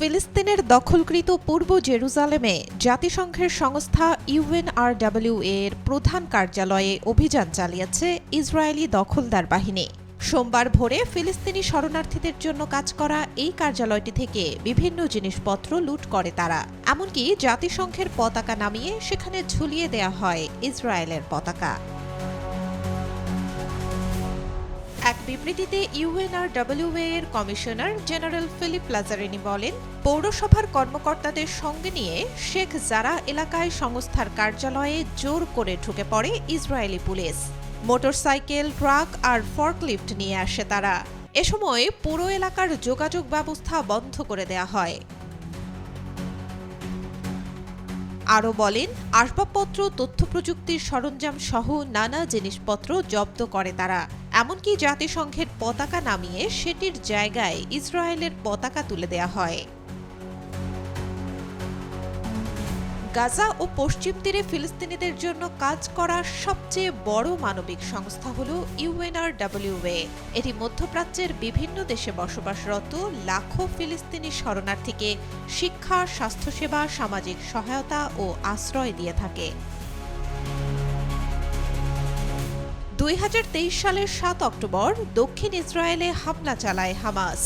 ফিলিস্তিনের দখলকৃত পূর্ব জেরুজালেমে জাতিসংঘের সংস্থা ইউএনআরডব্লিউএ এর প্রধান কার্যালয়ে অভিযান চালিয়েছে ইসরায়েলি দখলদার বাহিনী। সোমবার ভোরে ফিলিস্তিনি শরণার্থীদের জন্য কাজ করা এই কার্যালয়টি থেকে বিভিন্ন জিনিসপত্র লুট করে তারা। এমনকি জাতিসংঘের পতাকা নামিয়ে সেখানে ঝুলিয়ে দেয়া হয় ইসরায়েলের পতাকা। এক বিবৃতিতে ইউএনআরডব্লিউএ এর কমিশনার জেনারেল ফিলিপ লাজারিনি বলেন, পৌরসভার কর্মকর্তাদের সঙ্গে নিয়ে শেখ জারা এলাকায় সংস্থার কার্যালয়ে জোর করে ঢুকে পড়ে ইসরায়েলি পুলিশ। মোটরসাইকেল, ট্রাক আর ফর্কলিফট নিয়ে আসে তারা। এ সময় পুরো এলাকার যোগাযোগ ব্যবস্থা বন্ধ করে দেয়া হয়। আরও বলেন, আসবাবপত্র, তথ্যপ্রযুক্তির সরঞ্জাম সহ নানা জিনিসপত্র জব্দ করে তারা। এমনকি জাতিসংঘের পতাকা নামিয়ে সেটির জায়গায় ইসরায়েলের পতাকা তুলে দেয়া হয়। গাজা ও পশ্চিম তীরে ফিলিস্তিনিদের জন্য কাজ করা সবচেয়ে বড় মানবিক সংস্থা হল ইউএনআরডব্লিউএ। এটি মধ্যপ্রাচ্যের বিভিন্ন দেশে বসবাসরত লাখো ফিলিস্তিনি শরণার্থীকে শিক্ষা, স্বাস্থ্যসেবা, সামাজিক সহায়তা ও আশ্রয় দিয়ে থাকে। 2023 সালের 7 অক্টোবর দক্ষিণ ইসরায়েলে হামলা চালায় হামাস।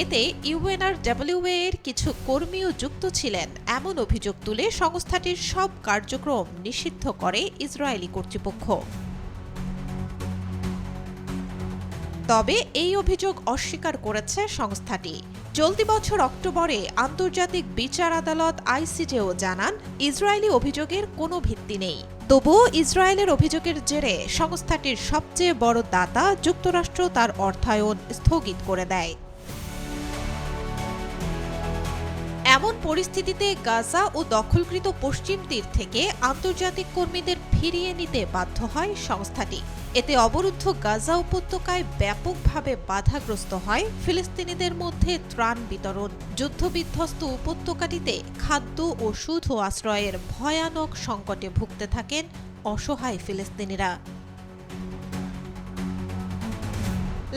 এতে ইউএনআরডব্লিউএ এর কিছু কর্মীও যুক্ত ছিলেন এমন অভিযোগ তুলে সংস্থাটির সব কার্যক্রম নিষিদ্ধ করে ইসরায়েলি কর্তৃপক্ষ। তবে এই অভিযোগ অস্বীকার করেছে সংস্থাটি। চলতি বছর অক্টোবরে আন্তর্জাতিক বিচার আদালত আইসিজেও জানান, ইসরায়েলি অভিযোগের কোনো ভিত্তি নেই। তবুও ইসরায়েলের অভিযোগের জেরে সংস্থাটির সবচেয়ে বড় দাতা যুক্তরাষ্ট্র তার অর্থায়ন স্থগিত করে দেয়। এমন পরিস্থিতিতে গাজা ও দখলকৃত পশ্চিম তীর থেকে আন্তর্জাতিক কর্মীদের ফিরিয়ে নিতে বাধ্য হয় সংস্থাটি। এতে অবরুদ্ধ গাজা উপত্যকায় ব্যাপকভাবে বাধাগ্রস্ত হয় ফিলিস্তিনিদের মধ্যে ত্রাণ বিতরণ। যুদ্ধবিধ্বস্ত উপত্যকাটিতে খাদ্য, ওষুধ ও আশ্রয়ের ভয়ানক সংকটে ভুগতে থাকেন অসহায় ফিলিস্তিনিরা।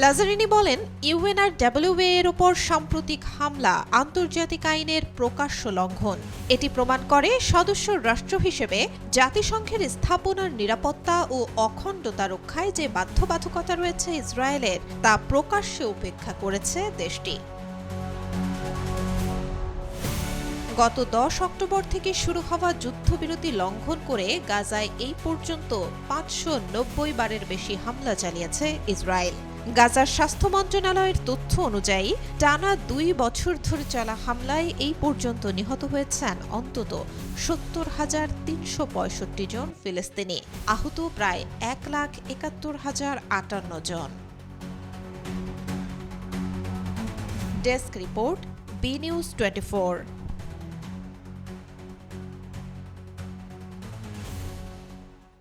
লাজারিনি বলেন, ইউএনআরডব্লিউএ এর ওপর সাম্প্রতিক হামলা আন্তর্জাতিক আইনের প্রকাশ্য লঙ্ঘন। এটি প্রমাণ করে সদস্য রাষ্ট্র হিসেবে জাতিসংঘের স্থাপনার নিরাপত্তা ও অখণ্ডতা রক্ষায় যে বাধ্যবাধকতা রয়েছে ইসরায়েলের, তা প্রকাশ্যে উপেক্ষা করেছে দেশটি। গত 10 অক্টোবর থেকে শুরু হওয়া যুদ্ধবিরতি লঙ্ঘন করে গাজায় এই পর্যন্ত 590 বারের বেশি হামলা চালিয়েছে ইসরায়েল। গাজার স্বাস্থ্য মন্ত্রণালয়ের তথ্য অনুযায়ী টানা 2 বছর ধরে চলা হামলায় এই পর্যন্ত নিহত হয়েছেন অন্তত 70,365 জন ফিলিস্তিনি। আহত প্রায় 1,71,058 জন। Desk report, B News 24।